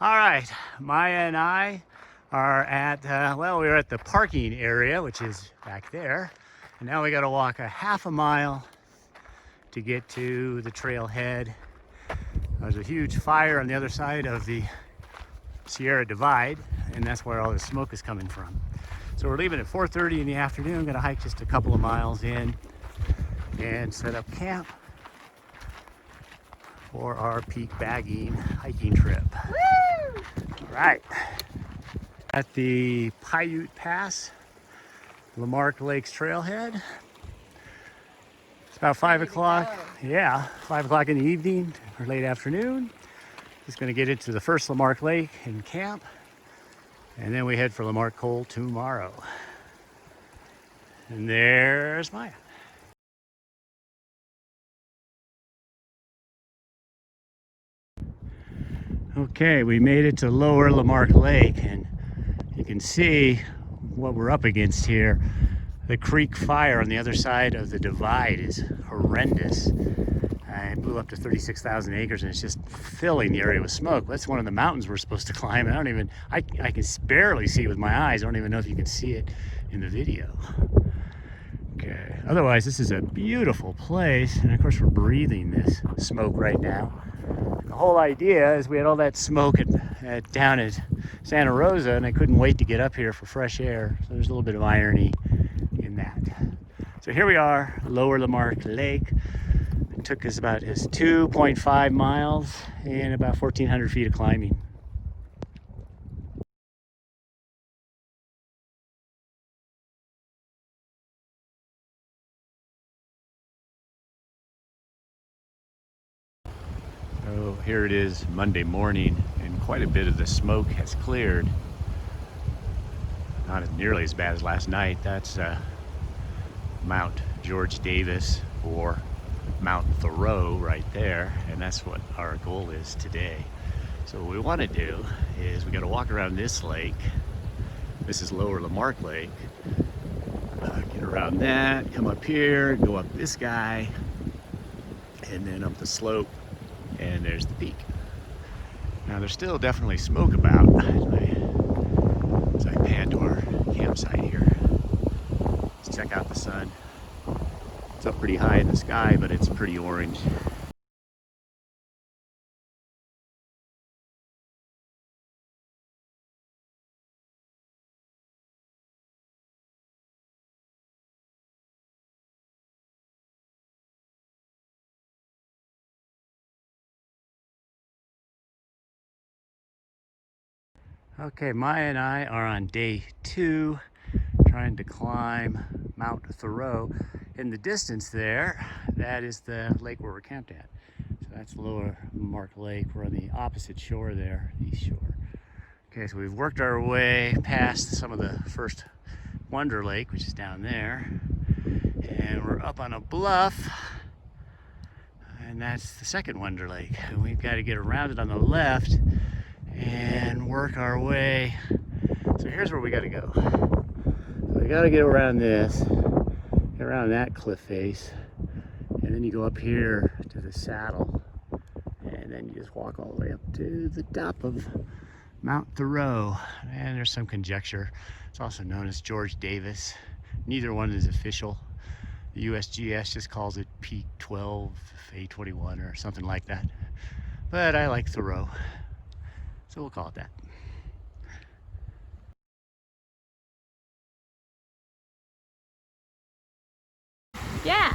All right, Maya and I are at, well, we're at the parking area, which is back there. And now we got to walk a half a mile to get to the trailhead. There's a huge fire on the other side of the Sierra Divide, and that's where all the smoke is coming from. So we're leaving at 4:30 in the afternoon. Gonna hike just a couple of miles in and set up camp for our peak bagging hiking trip. Woo! All right, at the Paiute Pass, Lamarck Lakes trailhead. It's about 5 o'clock. Yeah, 5 o'clock in the evening or late afternoon. Just gonna get into the first Lamarck Lake and camp, and then we head for Lamarck Col tomorrow. And there's Maya. Okay, we made it to lower Lamarck Lake, and you can see what we're up against here. The creek fire on the other side of the divide is horrendous. It blew up to 36,000 acres and it's just filling the area with smoke. That's one of the mountains we're supposed to climb. I can barely see it with my eyes. I don't even know if you can see it in the video. Okay, otherwise this is a beautiful place, and of course we're breathing this smoke right now. The whole idea is we had all that smoke down at Santa Rosa, and I couldn't wait to get up here for fresh air. So there's a little bit of irony in that. So here we are, lower Lamarck Lake. It took us about 2.5 miles and about 1,400 feet of climbing. So here it is Monday morning, and quite a bit of the smoke has cleared. Not as nearly as bad as last night. That's Mount George Davis, or Mount Thoreau right there, and that's what our goal is today. So what we want to do is we got to walk around this lake. This is lower Lamarck Lake. Get around that, come up here, go up this guy, and then up the slope, and there's the peak. Now there's still definitely smoke about as I pan to our campsite here. Let's check out the sun. It's up pretty high in the sky, but it's pretty orange. Okay, Maya and I are on day 2, trying to climb Mount Thoreau. In the distance there, that is the lake where we're camped at. So that's lower Lamarck Lake. We're on the opposite shore there, east shore. Okay, so we've worked our way past some of the first Wonder Lake, which is down there. And we're up on a bluff, and that's the second Wonder Lake. And we've got to get around it on the left and work our way. So here's where we got to go. So we got to get around this, get around that cliff face, and then you go up here to the saddle, and then you just walk all the way up to the top of Mount Thoreau. And there's some conjecture. It's also known as George Davis. Neither one is official. The USGS just calls it Peak 12, A21 or something like that. But I like Thoreau, so we'll call it that. Yeah.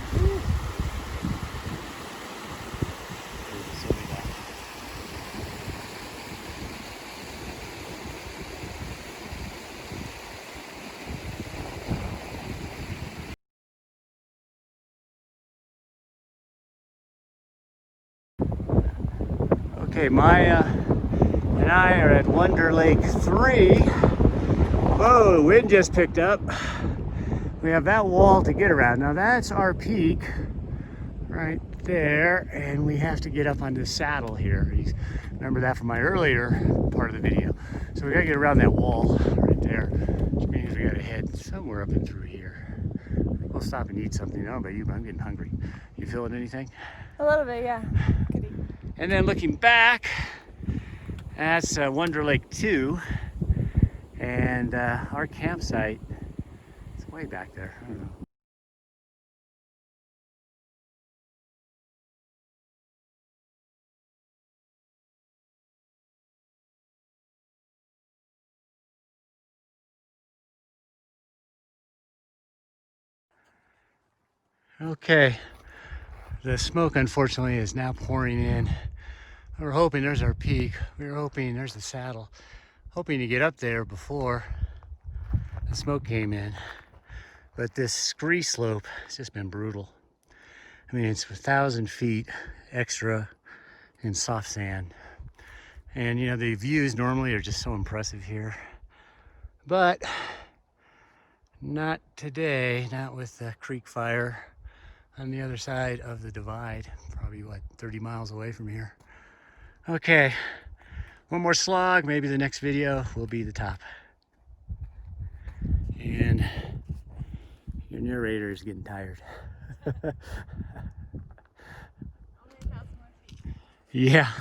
Okay, Maya and I are at Wonder Lake 3. Whoa, the wind just picked up. We have that wall to get around. Now that's our peak right there, and we have to get up on this saddle here. Remember that from my earlier part of the video. So we gotta get around that wall right there, which means we gotta head somewhere up and through here. We'll stop and eat something. I don't know about you, but I'm getting hungry. You feeling anything? A little bit, yeah. Could eat. And then looking back, That's Wonder Lake 2, and our campsite is way back there. I don't know. Okay, the smoke unfortunately is now pouring in. We were hoping, there's our peak. We were hoping, there's the saddle. Hoping to get up there before the smoke came in. But this scree slope has just been brutal. I mean, it's 1,000 feet extra in soft sand. And you know, the views normally are just so impressive here. But not today, not with the creek fire on the other side of the divide. Probably, what, 30 miles away from here. Okay, one more slog, maybe the next video will be the top. And your narrator is getting tired. Yeah.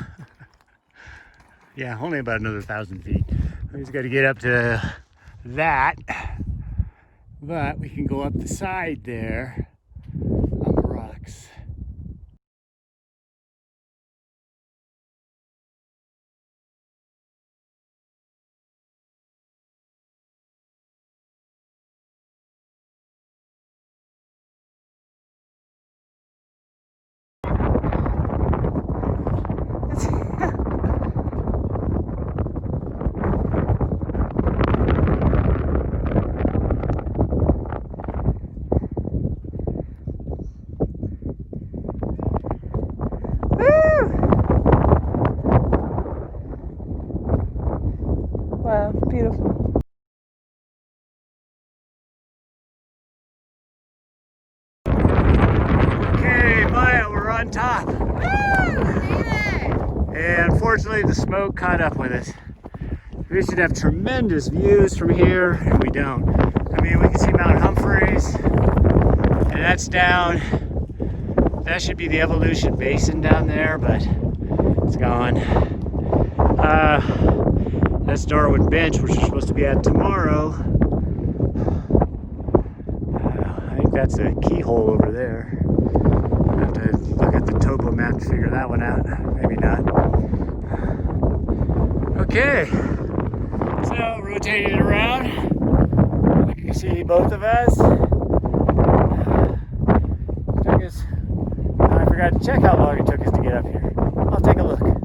Yeah, only about another 1,000 feet. We just got to get up to that. But we can go up the side there on the rocks. Wow, beautiful. Okay, Maya, we're on top. And unfortunately, the smoke caught up with us. We should have tremendous views from here, and we don't. I mean, we can see Mount Humphreys, and that's down. That should be the Evolution Basin down there, but it's gone. That's Darwin Bench, which we're supposed to be at tomorrow. I think that's a keyhole over there. I have to look at the topo map to figure that one out. Maybe not. Okay, so rotating it around. You can see both of us. I forgot to check how long it took us to get up here. I'll take a look.